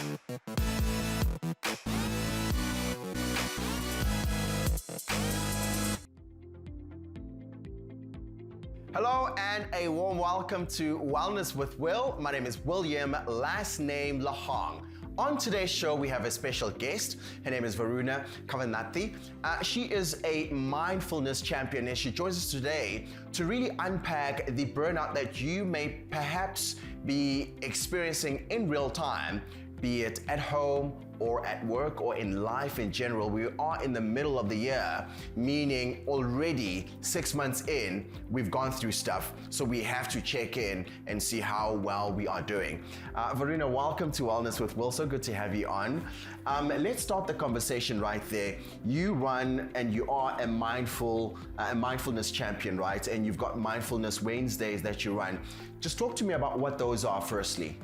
Hello and a warm welcome to Wellness with Will. My name is William, last name Lehong. On today's show, we have a special guest. Her name is Varuna Kanavathy. She is a mindfulness champion, and she joins us today to really unpack the burnout that you may perhaps be experiencing in real time, be it at home or at work or in life in general. We are in the middle of the year, meaning already 6 months in, we've gone through stuff. So we have to check in and see how well we are doing. Varuna, welcome to Wellness with Will. So good to have you on. Let's start the conversation right there. You run and you are a mindfulness champion, right? And you've got Mindfulness Wednesdays that you run. Just talk to me about what those are firstly.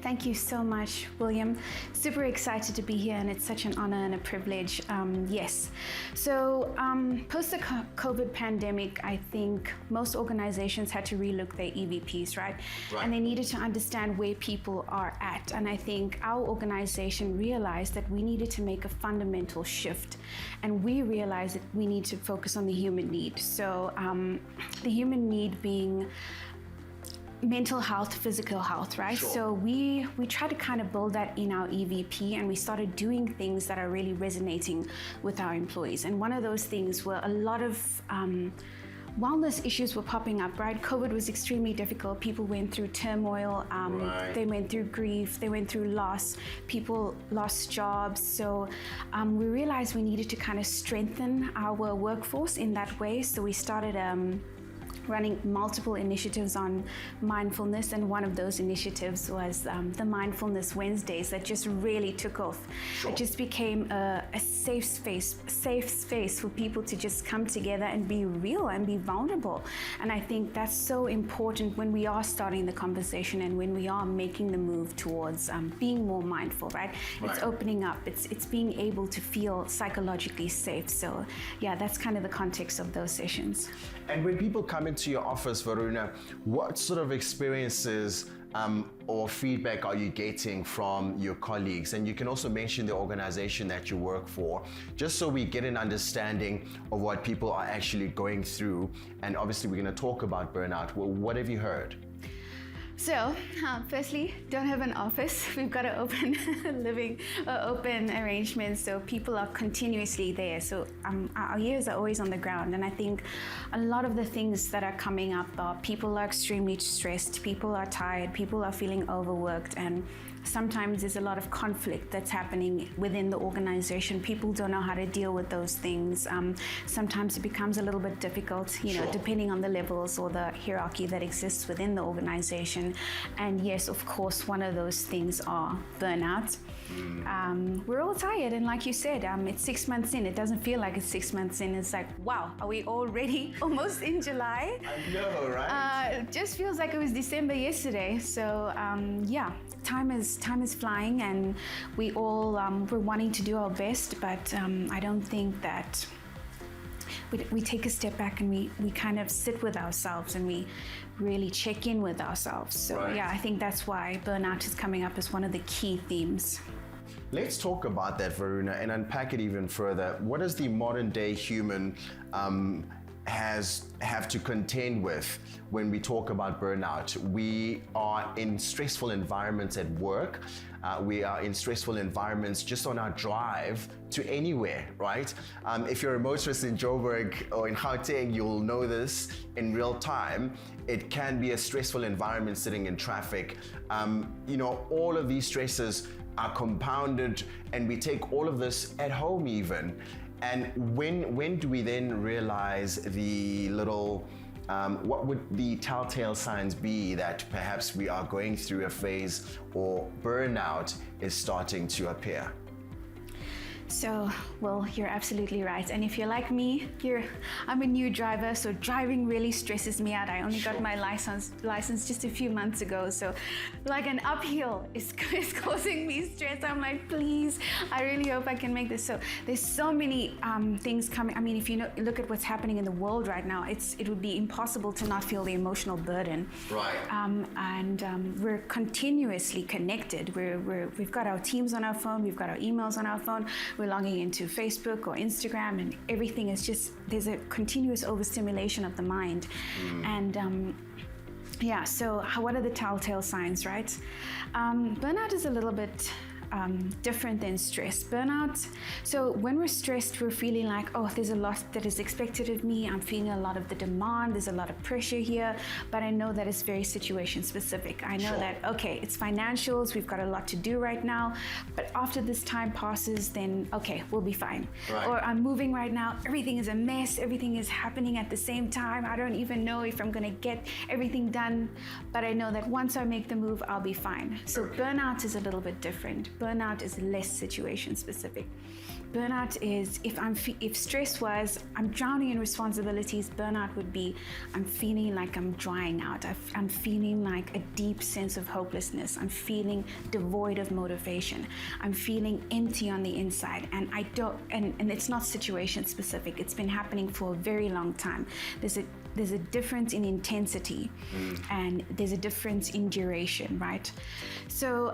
Thank you so much, William. Super excited to be here, and it's such an honor and a privilege. Yes. So post the COVID pandemic, I think most organizations had to relook their EVPs, right? And they needed to understand where people are at. And I think our organization realized that we needed to make a fundamental shift. And we realized that we need to focus on the human need. So the human need being mental health, physical health, right? Sure. So we try to kind of build that in our EVP, and we started doing things that are really resonating with our employees. And one of those things were a lot of wellness issues were popping up, right? COVID was extremely difficult. People went through turmoil, they went through grief, they went through loss, people lost jobs. So we realized we needed to kind of strengthen our workforce in that way. So we started running multiple initiatives on mindfulness, and one of those initiatives was the Mindfulness Wednesdays that just really took off. Sure. It just became a safe space for people to just come together and be real and be vulnerable. And I think that's so important when we are starting the conversation and when we are making the move towards being more mindful, right? It's opening up, it's being able to feel psychologically safe. So yeah, that's kind of the context of those sessions. And when people come into your office, Varuna, what sort of experiences or feedback are you getting from your colleagues? And you can also mention the organization that you work for, just so we get an understanding of what people are actually going through. And obviously we're going to talk about burnout. Well, what have you heard? So, firstly, don't have an office. We've got an open open arrangement, so people are continuously there. So our ears are always on the ground, and I think a lot of the things that are coming up are people are extremely stressed, people are tired, people are feeling overworked, and sometimes there's a lot of conflict that's happening within the organization. People don't know how to deal with those things. Sometimes it becomes a little bit difficult, depending on the levels or the hierarchy that exists within the organization. And yes, of course, one of those things are burnout. We're all tired, and like you said, it's 6 months in. It doesn't feel like it's 6 months in. It's like, wow, are we already almost in July? I know, right? It just feels like it was December yesterday. So yeah, time is flying, and we all we're wanting to do our best, but I don't think that we take a step back and we kind of sit with ourselves and we really check in with ourselves. So yeah, I think that's why burnout is coming up as one of the key themes. Let's talk about that, Varuna, and unpack it even further. What does the modern day human have to contend with when we talk about burnout? We are in stressful environments at work. We are in stressful environments just on our drive to anywhere, right? If you're a motorist in Joburg or in Gauteng, you'll know this in real time. It can be a stressful environment sitting in traffic. All of these stresses are compounded, and we take all of this at home even. And when do we then realize the little, what would the telltale signs be that perhaps we are going through a phase or burnout is starting to appear? So, well, you're absolutely right. And if you're like me, I'm a new driver, so driving really stresses me out. I only got my license just a few months ago, so like an uphill is causing me stress. I'm like, please, I really hope I can make this. So there's so many things coming. I mean, if you look at what's happening in the world right now, it would be impossible to not feel the emotional burden. Right. We're continuously connected. We've got our teams on our phone, we've got our emails on our phone, we're logging into Facebook or Instagram, and everything is just, there's a continuous overstimulation of the mind. And so what are the telltale signs, right? Burnout is a little bit different than stress. Burnout, so when we're stressed, we're feeling like, oh, there's a lot that is expected of me. I'm feeling a lot of the demand. There's a lot of pressure here, but I know that it's very situation specific. I know that, okay, it's financials. We've got a lot to do right now, but after this time passes, then, okay, we'll be fine. Right. Or I'm moving right now. Everything is a mess. Everything is happening at the same time. I don't even know if I'm going to get everything done, but I know that once I make the move, I'll be fine. So burnout is a little bit different. Burnout is less situation specific. Burnout is, if stress was, I'm drowning in responsibilities, burnout would be, I'm feeling like I'm drying out. I'm feeling like a deep sense of hopelessness. I'm feeling devoid of motivation. I'm feeling empty on the inside. And and it's not situation specific. It's been happening for a very long time. There's a difference in intensity and there's a difference in duration, right? So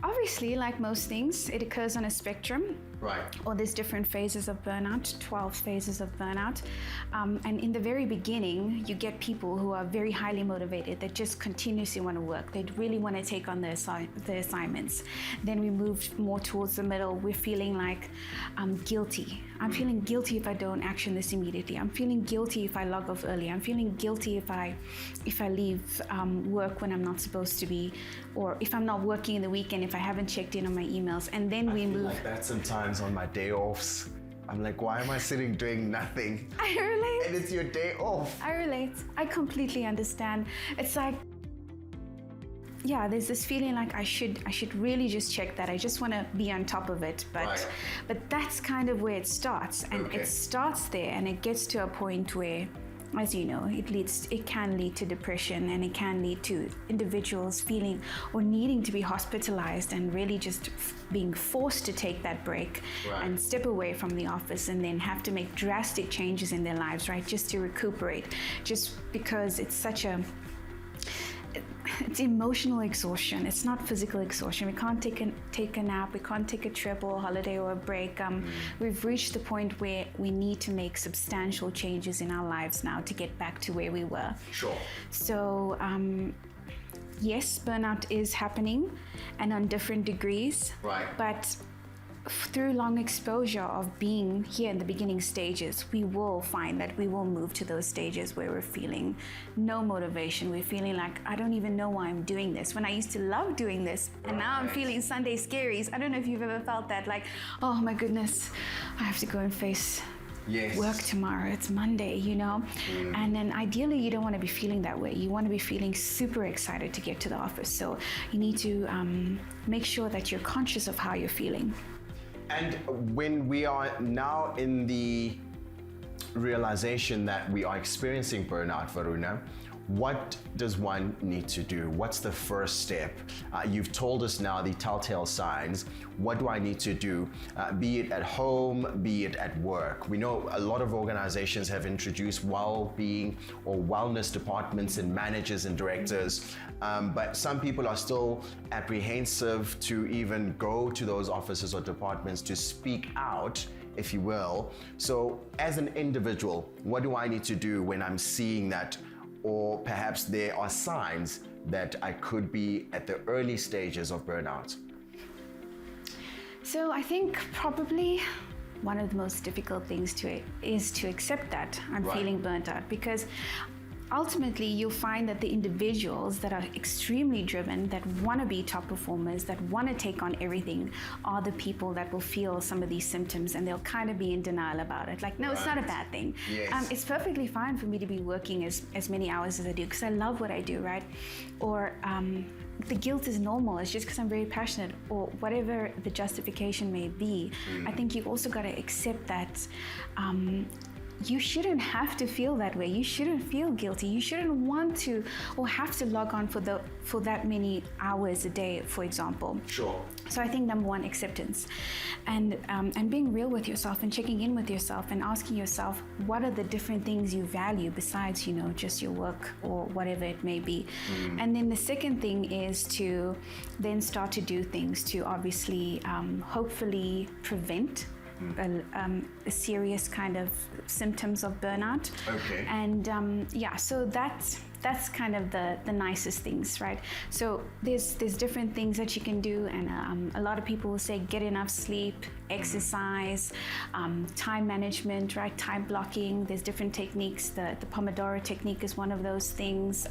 obviously, like most things, it occurs on a spectrum. Right. Or there's different phases of burnout, 12 phases of burnout. And in the very beginning, you get people who are very highly motivated, that just continuously want to work. They really want to take on the assignments. Then we move more towards the middle. We're feeling like I'm guilty. I'm feeling guilty if I don't action this immediately. I'm feeling guilty if I log off early. I'm feeling guilty if I leave work when I'm not supposed to be, or if I'm not working in the weekend, if I haven't checked in on my emails. And then we move. Like that sometimes on my day offs. I'm like, why am I sitting doing nothing? I relate. And it's your day off. I relate. I completely understand. It's like, yeah, there's this feeling like I should really just check that. I just want to be on top of it. But that's kind of where it starts. And it starts there, and it gets to a point where, as you know, it can lead to depression, and it can lead to individuals feeling or needing to be hospitalized and really just being forced to take that break and step away from the office, and then have to make drastic changes in their lives, right? Just to recuperate, just because it's it's emotional exhaustion. It's not physical exhaustion. We can't take a nap. We can't take a trip or a holiday or a break. We've reached the point where we need to make substantial changes in our lives now to get back to where we were. Sure. So, yes, burnout is happening, and on different degrees. Right. But through long exposure of being here in the beginning stages, we will find that we will move to those stages where we're feeling no motivation. We're feeling like, I don't even know why I'm doing this, when I used to love doing this, and now I'm feeling Sunday scaries. I don't know if you've ever felt that, like, oh my goodness, I have to go and face work tomorrow. It's Monday, you know? And then ideally, you don't want to be feeling that way. You want to be feeling super excited to get to the office. So you need to make sure that you're conscious of how you're feeling. And when we are now in the realization that we are experiencing burnout, Varuna, what does one need to do? What's the first step? You've told us now the telltale signs. What do I need to do? Be it at home, be it at work. We know a lot of organizations have introduced well-being or wellness departments and managers and directors, but some people are still apprehensive to even go to those offices or departments to speak out, if you will. So as an individual, what do I need to do when I'm seeing that? Or perhaps there are signs that I could be at the early stages of burnout? So I think probably one of the most difficult things is to accept that I'm feeling burnt out, because ultimately you'll find that the individuals that are extremely driven, that want to be top performers, that want to take on everything, are the people that will feel some of these symptoms, and they'll kind of be in denial about it. Like, no, it's not a bad thing. Yes. It's perfectly fine for me to be working as many hours as I do because I love what I do, right? Or the guilt is normal. It's just because I'm very passionate, or whatever the justification may be. I think you've also got to accept that you shouldn't have to feel that way. You shouldn't feel guilty. You shouldn't want to or have to log on for that many hours a day, for example. Sure. So I think number one, acceptance, and being real with yourself and checking in with yourself and asking yourself, what are the different things you value besides, just your work or whatever it may be. And then the second thing is to then start to do things to obviously, hopefully prevent a serious kind of symptoms of burnout. Okay. And so that's kind of the nicest things, right? So there's different things that you can do, and a lot of people will say get enough sleep, exercise, time management, right? Time blocking. There's different techniques. The Pomodoro technique is one of those things.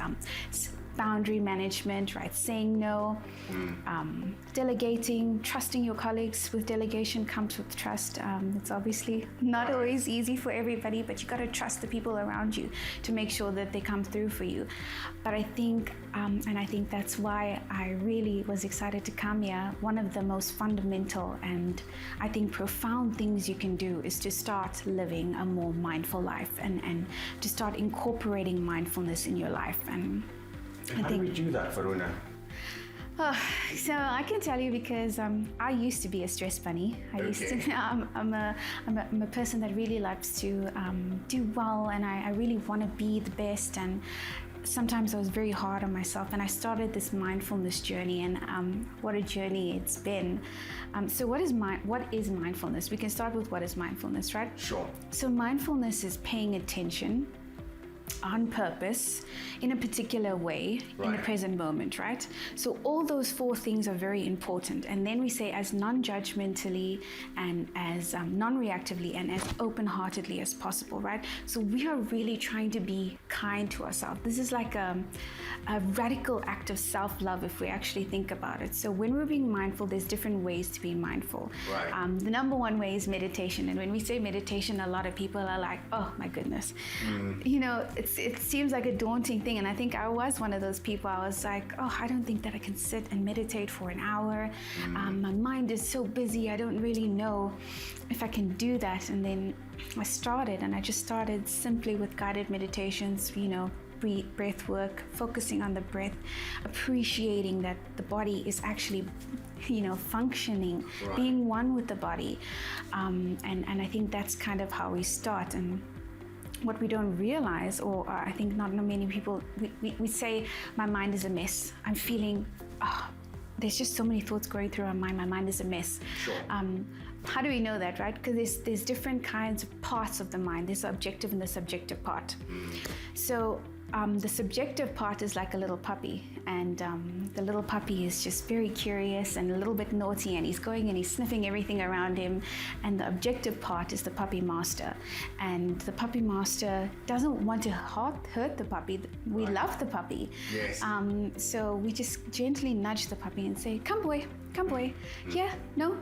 Boundary management, right? Saying no, delegating, trusting your colleagues. With delegation comes with trust. It's obviously not always easy for everybody, but you got to trust the people around you to make sure that they come through for you. But I think, and I think that's why I really was excited to come here, one of the most fundamental and I think profound things you can do is to start living a more mindful life and to start incorporating mindfulness in your life. And how do we do that, Varuna? So I can tell you because I used to be a stress bunny. I'm a person that really loves to do well, and I really want to be the best. And sometimes I was very hard on myself, and I started this mindfulness journey, and what a journey it's been. So what is mindfulness? We can start with what is mindfulness, right? Sure. So mindfulness is paying attention on purpose in a particular way in the present moment, right? So all those four things are very important. And then we say as non-judgmentally and as non-reactively and as open-heartedly as possible, right? So we are really trying to be kind to ourselves. This is like a radical act of self-love if we actually think about it. So when we're being mindful, there's different ways to be mindful. Right. The number one way is meditation. And when we say meditation, a lot of people are like, oh my goodness. It seems like a daunting thing, and I think I was one of those people. I was like, oh, I don't think that I can sit and meditate for an hour. My mind is so busy, I don't really know if I can do that. And then I just started simply with guided meditations, breath work, focusing on the breath, appreciating that the body is actually functioning, being one with the body. And I think that's kind of how we start. And what we don't realize, or I think not many people, we say, my mind is a mess. I'm feeling, there's just so many thoughts going through our mind. My mind is a mess. Sure. How do we know that, right? Because there's different kinds of parts of the mind. There's the objective and the subjective part. So the subjective part is like a little puppy, and the little puppy is just very curious and a little bit naughty, and he's going and he's sniffing everything around him. And the objective part is the puppy master, and the puppy master doesn't want to hurt the puppy. We love the puppy. Yes. So we just gently nudge the puppy and say, come boy, yeah, no.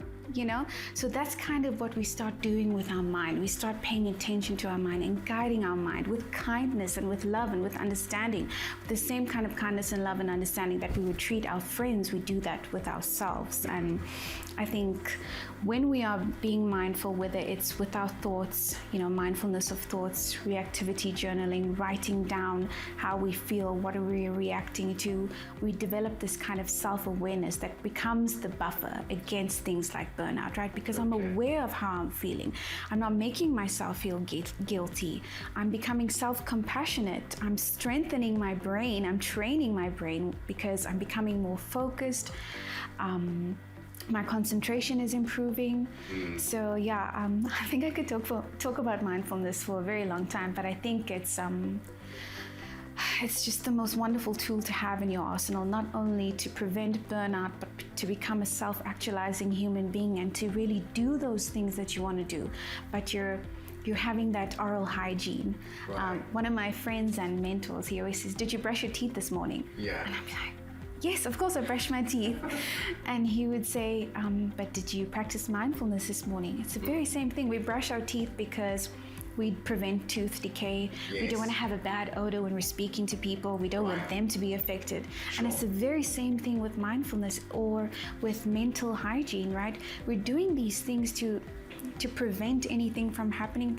So that's kind of what we start doing with our mind. We start paying attention to our mind and guiding our mind with kindness and with love and with understanding. With the same kind of kindness and love and understanding that we would treat our friends, we do that with ourselves. And I think when we are being mindful, whether it's with our thoughts, mindfulness of thoughts, reactivity journaling, writing down how we feel, what are we reacting to, we develop this kind of self-awareness that becomes the buffer against things like burnout, right? Because I'm aware of how I'm feeling. I'm not making myself feel guilty. I'm becoming self-compassionate. I'm strengthening my brain. I'm training my brain because I'm becoming more focused. My concentration is improving. So I think I could talk about mindfulness for a very long time, but I think it's just the most wonderful tool to have in your arsenal, not only to prevent burnout, but to become a self-actualizing human being and to really do those things that you want to do. But you're having that oral hygiene. Right. One of my friends and mentors, he always says, "Did you brush your teeth this morning?" Yeah. And I'm like, "Yes, of course I brushed my teeth." And he would say, "But did you practice mindfulness this morning?" It's the very same thing. We brush our teeth because we prevent tooth decay. Yes. We don't want to have a bad odor when we're speaking to people. We don't want them to be affected. Sure. And it's the very same thing with mindfulness or with mental hygiene, right? We're doing these things to prevent anything from happening,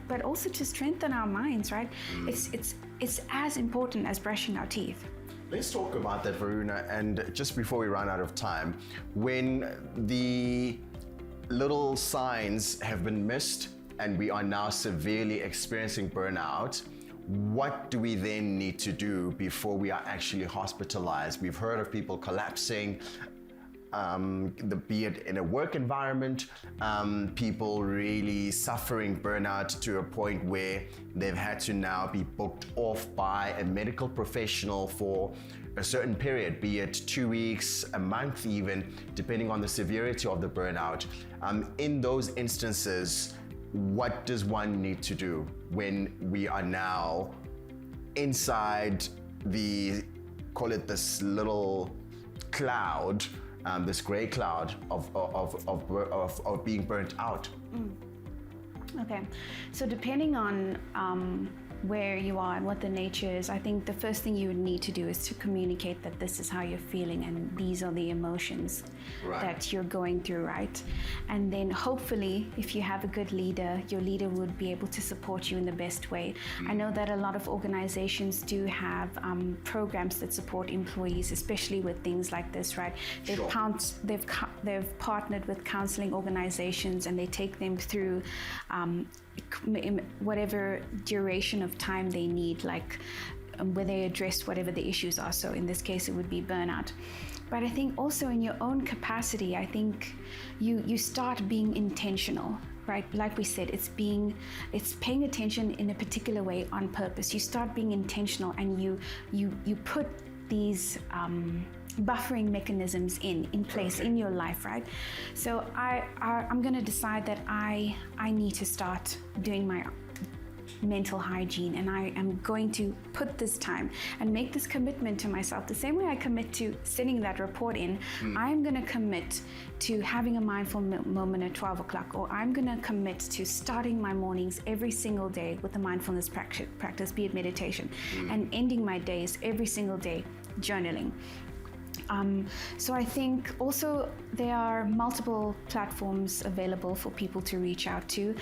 but also to strengthen our minds, right? It's as important as brushing our teeth. Let's talk about that, Varuna. And just before we run out of time, when the little signs have been missed and we are now severely experiencing burnout, what do we then need to do before we are actually hospitalized? We've heard of people collapsing, be it in a work environment, people really suffering burnout to a point where they've had to now be booked off by a medical professional for a certain period, be it 2 weeks, a month even, depending on the severity of the burnout. In those instances, what does one need to do when we are now inside call it this little cloud, this gray cloud of being burnt out? Okay, so depending on where you are and what the nature is, I think the first thing you would need to do is to communicate that this is how you're feeling and these are the emotions that you're going through, right? And then hopefully, if you have a good leader, your leader would be able to support you in the best way. I know that a lot of organizations do have programs that support employees, especially with things like this, right? They've partnered with counseling organizations and they take them through whatever duration of time they need, like where they address whatever the issues are. So in this case, it would be burnout. But I think also in your own capacity, I think you start being intentional, right? Like we said, it's paying attention in a particular way on purpose. You start being intentional and you put these buffering mechanisms in place in your life, right? So I'm going to decide that I need to start doing my mental hygiene, and I am going to put this time and make this commitment to myself. The same way I commit to sending that report in, I'm going to commit to having a mindful moment at 12 o'clock, or I'm going to commit to starting my mornings every single day with a mindfulness practice, be it meditation, and ending my days every single day journaling. So I think also there are multiple platforms available for people to reach out to.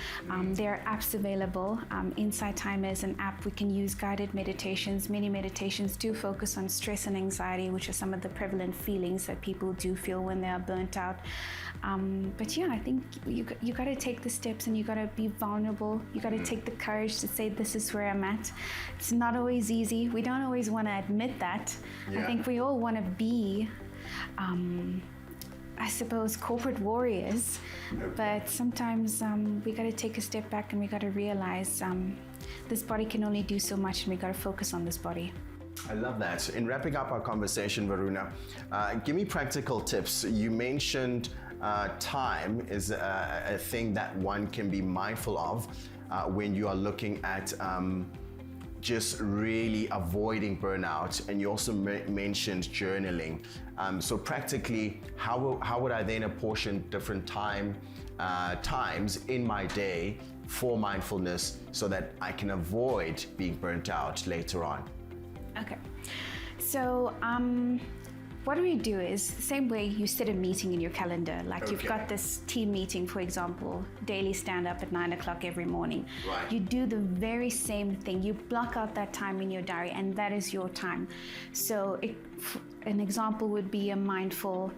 There are apps available. Insight Timer is an app we can use, guided meditations. Many meditations do focus on stress and anxiety, which are some of the prevalent feelings that people do feel when they are burnt out. But yeah, I think you got to take the steps and you got to be vulnerable. You got to take the courage to say, this is where I'm at. It's not always easy. We don't always want to admit that. Yeah. I think we all want to be, I suppose, corporate warriors. But sometimes we got to take a step back and we got to realize this body can only do so much, and we got to focus on this body. I love that. In wrapping up our conversation, Varuna, give me practical tips. You mentioned time is a thing that one can be mindful of when you are looking at just really avoiding burnout, and you also mentioned journaling. So practically, how would I then apportion different times in my day for mindfulness so that I can avoid being burnt out later on? Okay, so what we do is the same way you set a meeting in your calendar, like you've got this team meeting, for example, daily stand-up at 9 o'clock every morning. Right. You do the very same thing. You block out that time in your diary, and that is your time. So an example would be a mindful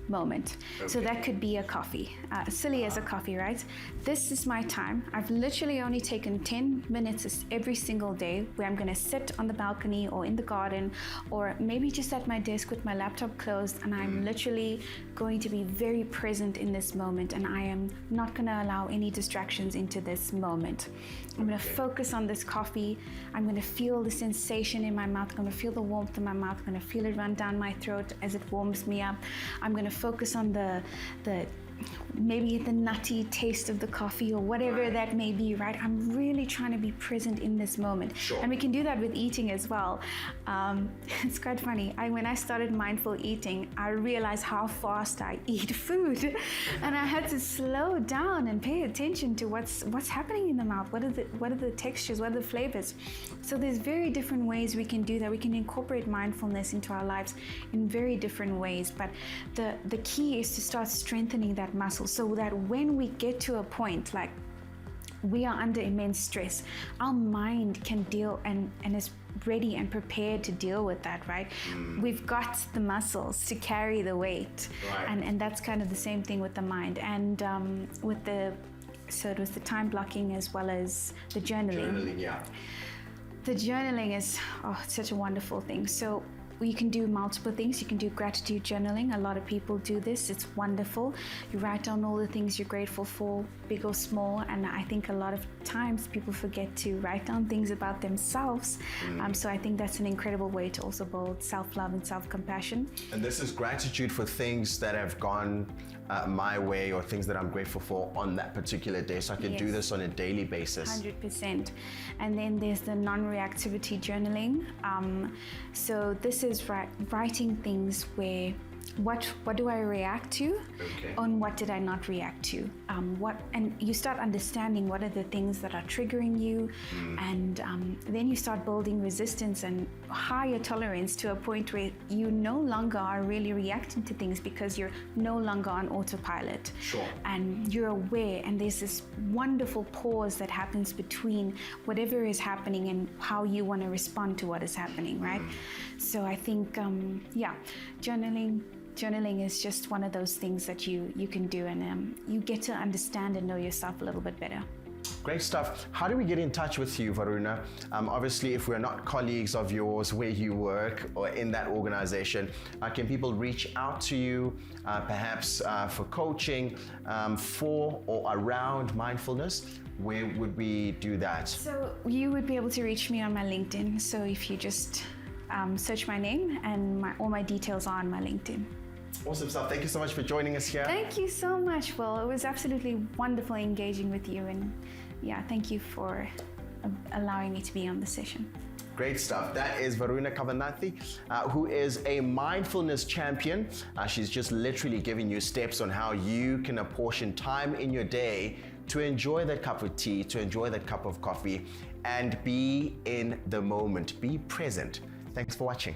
moment. So that could be a coffee, silly as a coffee, right? This is my time. I've literally only taken 10 minutes every single day where I'm going to sit on the balcony or in the garden, or maybe just at my desk with my laptop closed, and I'm literally going to be very present in this moment, and I am not going to allow any distractions into this moment. I'm going to focus on this coffee. I'm going to feel the sensation in my mouth. I'm going to feel the warmth in my mouth. I'm going to feel it run down my throat as it warms me up. I'm going to focus on the maybe the nutty taste of the coffee or whatever that may be, right? I'm really trying to be present in this moment. Sure. And we can do that with eating as well. It's quite funny. When I started mindful eating, I realized how fast I eat food. And I had to slow down and pay attention to what's happening in the mouth. What are the textures? What are the flavors? So there's very different ways we can do that. We can incorporate mindfulness into our lives in very different ways. But the key is to start strengthening that muscle so that when we get to a point like we are under immense stress, our mind can deal and is ready and prepared to deal with that, right? We've got the muscles to carry the weight. Right. And that's kind of the same thing with the mind. And so it was the time blocking as well as the journaling. Journaling, yeah. The journaling is such a wonderful thing. So you can do multiple things. You can do gratitude journaling. A lot of people do this. It's wonderful. You write down all the things you're grateful for, big or small. And I think a lot of times people forget to write down things about themselves. So I think that's an incredible way to also build self-love and self-compassion. And this is gratitude for things that have gone my way or things that I'm grateful for on that particular day. So I can do this on a daily basis. 100%. And then there's the non-reactivity journaling. So this is writing things where what do I react to, and what did I not react to, and you start understanding what are the things that are triggering you, and then you start building resistance and higher tolerance to a point where you no longer are really reacting to things because you're no longer on autopilot. Sure. And you're aware, and there's this wonderful pause that happens between whatever is happening and how you want to respond to what is happening, right? So I think journaling is just one of those things that you can do, and you get to understand and know yourself a little bit better. Great stuff. How do we get in touch with you, Varuna? Obviously, if we're not colleagues of yours where you work or in that organization, can people reach out to you, perhaps for coaching, for or around mindfulness? Where would we do that? So you would be able to reach me on my LinkedIn. So if you just search my name, and all my details are on my LinkedIn. Awesome stuff. Thank you so much for joining us here. Thank you so much, Will. It was absolutely wonderful engaging with you, and thank you for allowing me to be on the session. Great stuff. That is Varuna Kanavathy, who is a mindfulness champion. She's just literally giving you steps on how you can apportion time in your day to enjoy that cup of tea, to enjoy that cup of coffee, and be in the moment, be present. Thanks for watching.